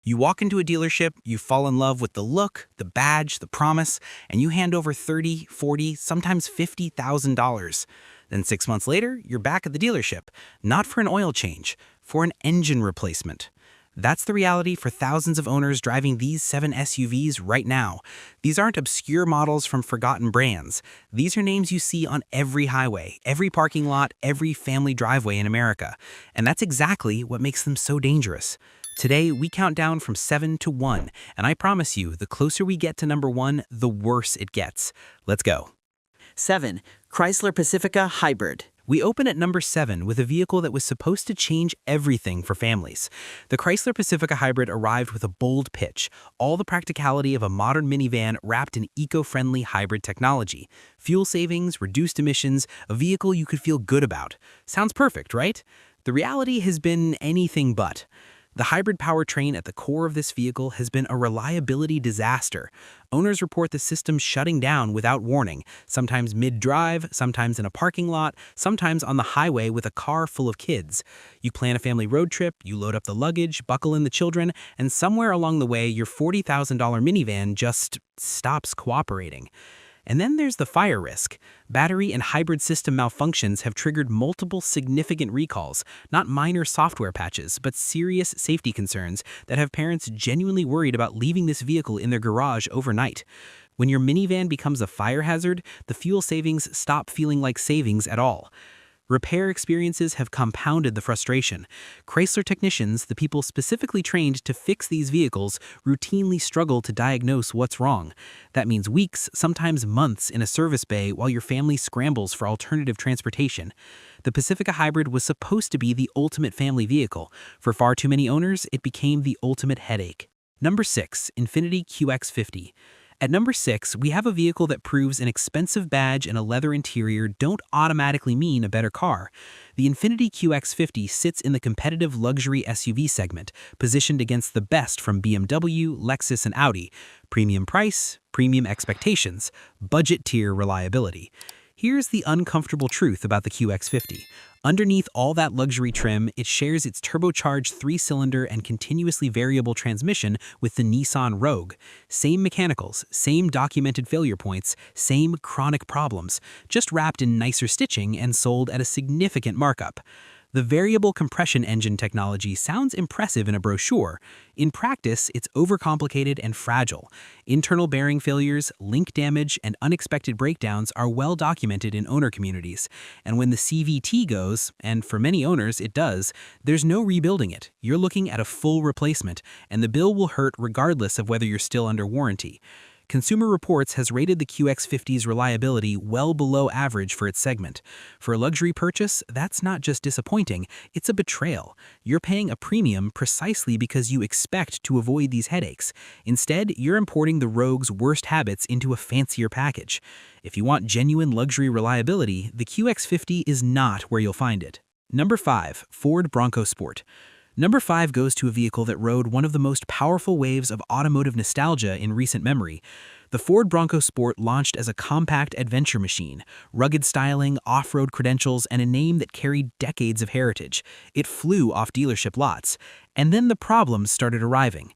You walk into a dealership, you fall in love with the look, the badge, the promise, and you hand over 30, 40, sometimes $50,000. Then 6 months later, you're back at the dealership, not for an oil change, for an engine replacement. That's the reality for thousands of owners driving these 7 SUVs right now. These aren't obscure models from forgotten brands. These are names you see on every highway, every parking lot, every family driveway in America. And that's exactly what makes them so dangerous. Today, we count down from 7 to 1, and I promise you, the closer we get to number 1, the worse it gets. Let's go. 7. Chrysler Pacifica Hybrid. We open at number 7 with a vehicle that was supposed to change everything for families. The Chrysler Pacifica Hybrid arrived with a bold pitch, all the practicality of a modern minivan wrapped in eco-friendly hybrid technology. Fuel savings, reduced emissions, a vehicle you could feel good about. Sounds perfect, right? The reality has been anything but. The hybrid powertrain at the core of this vehicle has been a reliability disaster. Owners report the system shutting down without warning, sometimes mid-drive, sometimes in a parking lot, sometimes on the highway with a car full of kids. You plan a family road trip, you load up the luggage, buckle in the children, and somewhere along the way your $40,000 minivan just stops cooperating. And then there's the fire risk. Battery and hybrid system malfunctions have triggered multiple significant recalls, not minor software patches, but serious safety concerns that have parents genuinely worried about leaving this vehicle in their garage overnight. When your minivan becomes a fire hazard, the fuel savings stop feeling like savings at all. Repair experiences have compounded the frustration. Chrysler technicians, the people specifically trained to fix these vehicles, routinely struggle to diagnose what's wrong. That means weeks, sometimes months in a service bay while your family scrambles for alternative transportation. The Pacifica Hybrid was supposed to be the ultimate family vehicle. For far too many owners, it became the ultimate headache. Number 6, Infiniti QX50. At number 6, we have a vehicle that proves an expensive badge and a leather interior don't automatically mean a better car. The Infiniti QX50 sits in the competitive luxury SUV segment, positioned against the best from BMW, Lexus, and Audi. Premium price, premium expectations, budget tier reliability. Here's the uncomfortable truth about the QX50. Underneath all that luxury trim, it shares its turbocharged 3-cylinder and continuously variable transmission with the Nissan Rogue. Same mechanicals, same documented failure points, same chronic problems, just wrapped in nicer stitching and sold at a significant markup. The variable compression engine technology sounds impressive in a brochure. In practice, it's overcomplicated and fragile. Internal bearing failures, link damage, and unexpected breakdowns are well documented in owner communities. And when the CVT goes, and for many owners it does, there's no rebuilding it. You're looking at a full replacement, and the bill will hurt regardless of whether you're still under warranty. Consumer Reports has rated the QX50's reliability well below average for its segment. For a luxury purchase, that's not just disappointing, it's a betrayal. You're paying a premium precisely because you expect to avoid these headaches. Instead, you're importing the Rogue's worst habits into a fancier package. If you want genuine luxury reliability, the QX50 is not where you'll find it. Number 5, Ford Bronco Sport. Number 5 goes to a vehicle that rode one of the most powerful waves of automotive nostalgia in recent memory. The Ford Bronco Sport launched as a compact adventure machine, rugged styling, off-road credentials, and a name that carried decades of heritage. It flew off dealership lots. And then the problems started arriving.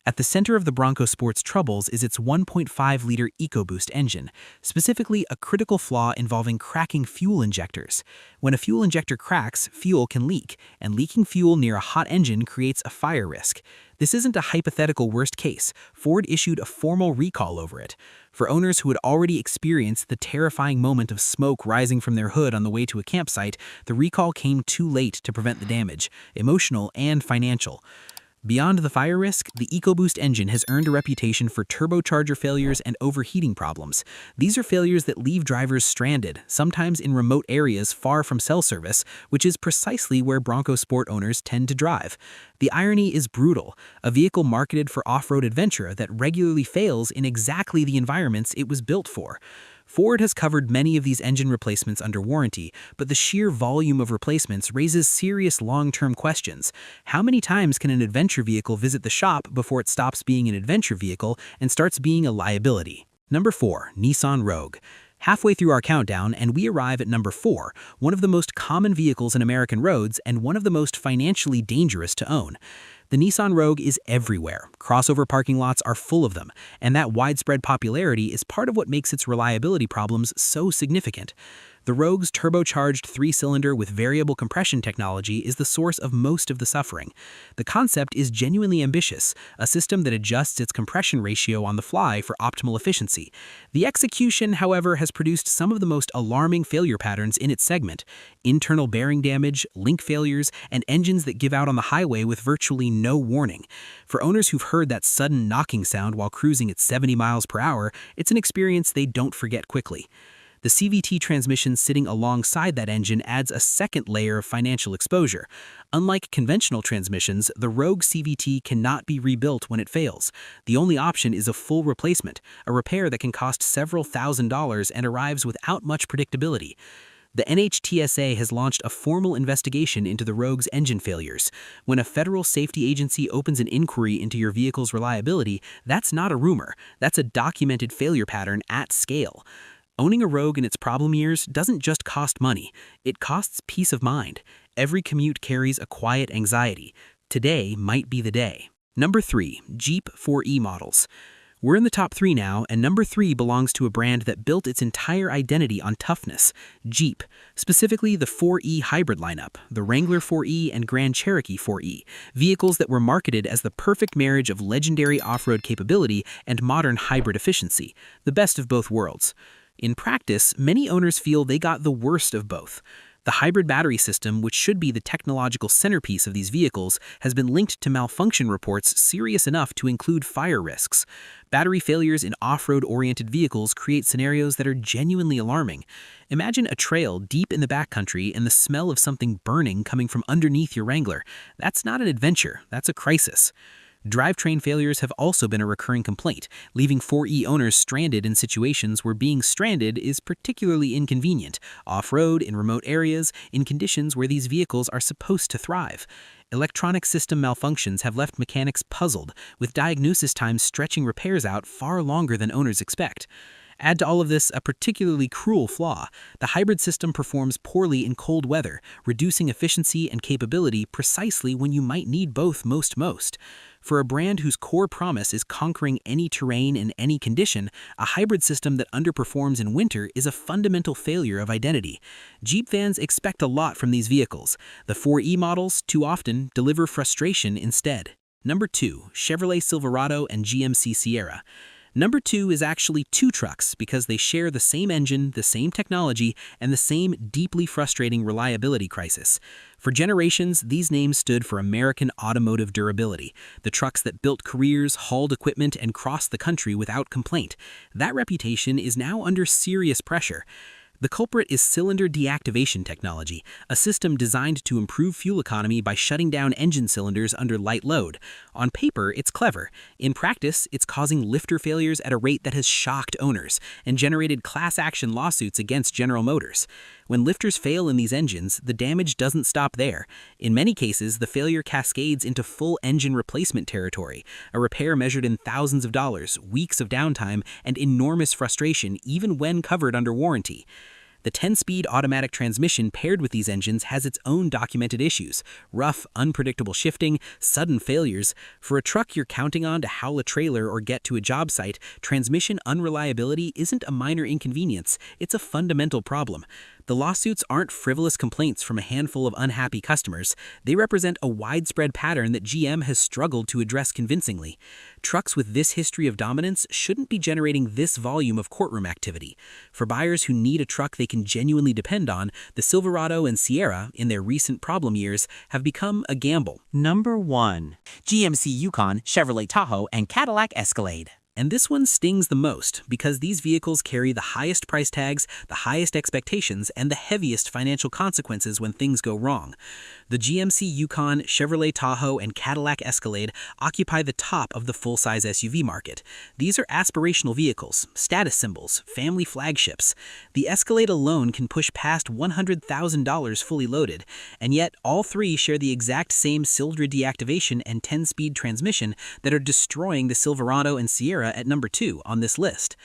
At the center of the Bronco Sport's troubles is its 1.5-liter EcoBoost engine, specifically a critical flaw involving cracking fuel injectors. When a fuel injector cracks, fuel can leak, and leaking fuel near a hot engine creates a fire risk. This isn't a hypothetical worst case. Ford issued a formal recall over it. For owners who had already experienced the terrifying moment of smoke rising from their hood on the way to a campsite, the recall came too late to prevent the damage, emotional and financial. Beyond the fire risk, the EcoBoost engine has earned a reputation for turbocharger failures and overheating problems. These are failures that leave drivers stranded, sometimes in remote areas far from cell service, which is precisely where Bronco Sport owners tend to drive. The irony is brutal. A vehicle marketed for off-road adventure that regularly fails in exactly the environments it was built for. Ford has covered many of these engine replacements under warranty, but the sheer volume of replacements raises serious long-term questions. How many times can an adventure vehicle visit the shop before it stops being an adventure vehicle and starts being a liability? Number 4, Nissan Rogue. Halfway through our countdown, and we arrive at number 4, one of the most common vehicles in American roads and one of the most financially dangerous to own. The Nissan Rogue is everywhere. Crossover parking lots are full of them, and that widespread popularity is part of what makes its reliability problems so significant. The Rogue's turbocharged 3-cylinder with variable compression technology is the source of most of the suffering. The concept is genuinely ambitious, a system that adjusts its compression ratio on the fly for optimal efficiency. The execution, however, has produced some of the most alarming failure patterns in its segment: internal bearing damage, link failures, and engines that give out on the highway with virtually no warning. For owners who've heard that sudden knocking sound while cruising at 70 miles per hour, it's an experience they don't forget quickly. The CVT transmission sitting alongside that engine adds a second layer of financial exposure. Unlike conventional transmissions, the Rogue CVT cannot be rebuilt when it fails. The only option is a full replacement, a repair that can cost several $1,000s and arrives without much predictability. The NHTSA has launched a formal investigation into the Rogue's engine failures. When a federal safety agency opens an inquiry into your vehicle's reliability, that's not a rumor. That's a documented failure pattern at scale. Owning a Rogue in its problem years doesn't just cost money, it costs peace of mind. Every commute carries a quiet anxiety. Today might be the day. Number 3. Jeep 4e models. We're in the top 3 now, and number 3 belongs to a brand that built its entire identity on toughness: Jeep, specifically the 4e hybrid lineup, the Wrangler 4e and Grand Cherokee 4e, vehicles that were marketed as the perfect marriage of legendary off-road capability and modern hybrid efficiency, the best of both worlds. In practice, many owners feel they got the worst of both. The hybrid battery system, which should be the technological centerpiece of these vehicles, has been linked to malfunction reports serious enough to include fire risks. Battery failures in off-road-oriented vehicles create scenarios that are genuinely alarming. Imagine a trail deep in the backcountry and the smell of something burning coming from underneath your Wrangler. That's not an adventure, that's a crisis. Drivetrain failures have also been a recurring complaint, leaving 4e owners stranded in situations where being stranded is particularly inconvenient, off-road, in remote areas, in conditions where these vehicles are supposed to thrive. Electronic system malfunctions have left mechanics puzzled, with diagnosis times stretching repairs out far longer than owners expect. Add to all of this a particularly cruel flaw: the hybrid system performs poorly in cold weather, reducing efficiency and capability precisely when you might need both most. For a brand whose core promise is conquering any terrain in any condition, a hybrid system that underperforms in winter is a fundamental failure of identity. Jeep fans expect a lot from these vehicles. The 4e models, too often, deliver frustration instead. Number 2. Chevrolet Silverado and GMC Sierra. Number 2 is actually 2 trucks because they share the same engine, the same technology, and the same deeply frustrating reliability crisis. For generations, these names stood for American automotive durability, the trucks that built careers, hauled equipment, and crossed the country without complaint. That reputation is now under serious pressure. The culprit is cylinder deactivation technology, a system designed to improve fuel economy by shutting down engine cylinders under light load. On paper, it's clever. In practice, it's causing lifter failures at a rate that has shocked owners and generated class action lawsuits against General Motors. When lifters fail in these engines, the damage doesn't stop there. In many cases, the failure cascades into full engine replacement territory, a repair measured in thousands of dollars, weeks of downtime, and enormous frustration even when covered under warranty. The 10-speed automatic transmission paired with these engines has its own documented issues: rough, unpredictable shifting, sudden failures. For a truck you're counting on to haul a trailer or get to a job site, transmission unreliability isn't a minor inconvenience, it's a fundamental problem. The lawsuits aren't frivolous complaints from a handful of unhappy customers. They represent a widespread pattern that GM has struggled to address convincingly. Trucks with this history of dominance shouldn't be generating this volume of courtroom activity. For buyers who need a truck they can genuinely depend on, the Silverado and Sierra, in their recent problem years, have become a gamble. Number 1. GMC Yukon, Chevrolet Tahoe, and Cadillac Escalade. And this one stings the most because these vehicles carry the highest price tags, the highest expectations, and the heaviest financial consequences when things go wrong. The GMC Yukon, Chevrolet Tahoe, and Cadillac Escalade occupy the top of the full-size SUV market. These are aspirational vehicles, status symbols, family flagships. The Escalade alone can push past $100,000 fully loaded, and yet all three share the exact same cylinder deactivation and 10-speed transmission that are destroying the Silverado and Sierra at number 2 on this list.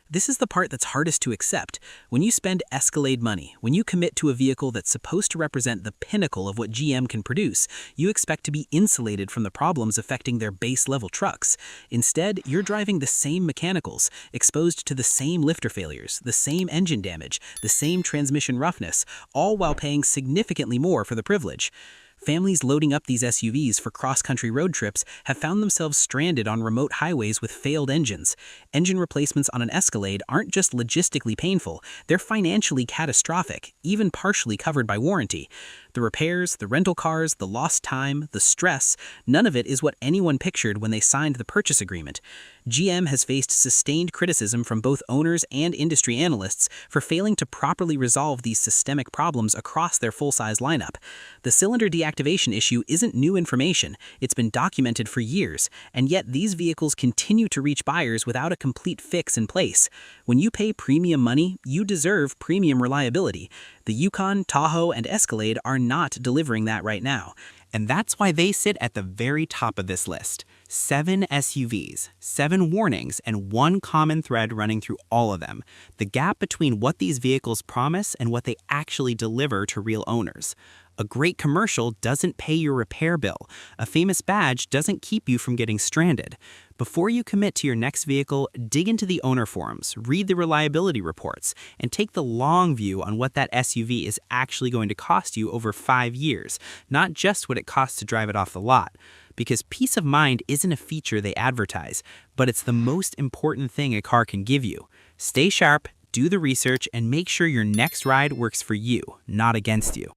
This is the part that's hardest to accept. When you spend Escalade money, when you commit to a vehicle that's supposed to represent the pinnacle of what GM can produce, you expect to be insulated from the problems affecting their base-level trucks. Instead, you're driving the same mechanicals, exposed to the same lifter failures, the same engine damage, the same transmission roughness, all while paying significantly more for the privilege. Families loading up these SUVs for cross-country road trips have found themselves stranded on remote highways with failed engines. Engine replacements on an Escalade aren't just logistically painful, they're financially catastrophic, even partially covered by warranty. The repairs, the rental cars, the lost time, the stress, none of it is what anyone pictured when they signed the purchase agreement. GM has faced sustained criticism from both owners and industry analysts for failing to properly resolve these systemic problems across their full-size lineup. The cylinder deactivation issue isn't new information, it's been documented for years, and yet these vehicles continue to reach buyers without a complete fix in place. When you pay premium money, you deserve premium reliability. The Yukon, Tahoe, and Escalade are not delivering that right now. And that's why they sit at the very top of this list. 7 SUVs, 7 warnings, and one common thread running through all of them: the gap between what these vehicles promise and what they actually deliver to real owners. A great commercial doesn't pay your repair bill. A famous badge doesn't keep you from getting stranded. Before you commit to your next vehicle, dig into the owner forums, read the reliability reports, and take the long view on what that SUV is actually going to cost you over 5 years, not just what it costs to drive it off the lot. Because peace of mind isn't a feature they advertise, but it's the most important thing a car can give you. Stay sharp, do the research, and make sure your next ride works for you, not against you.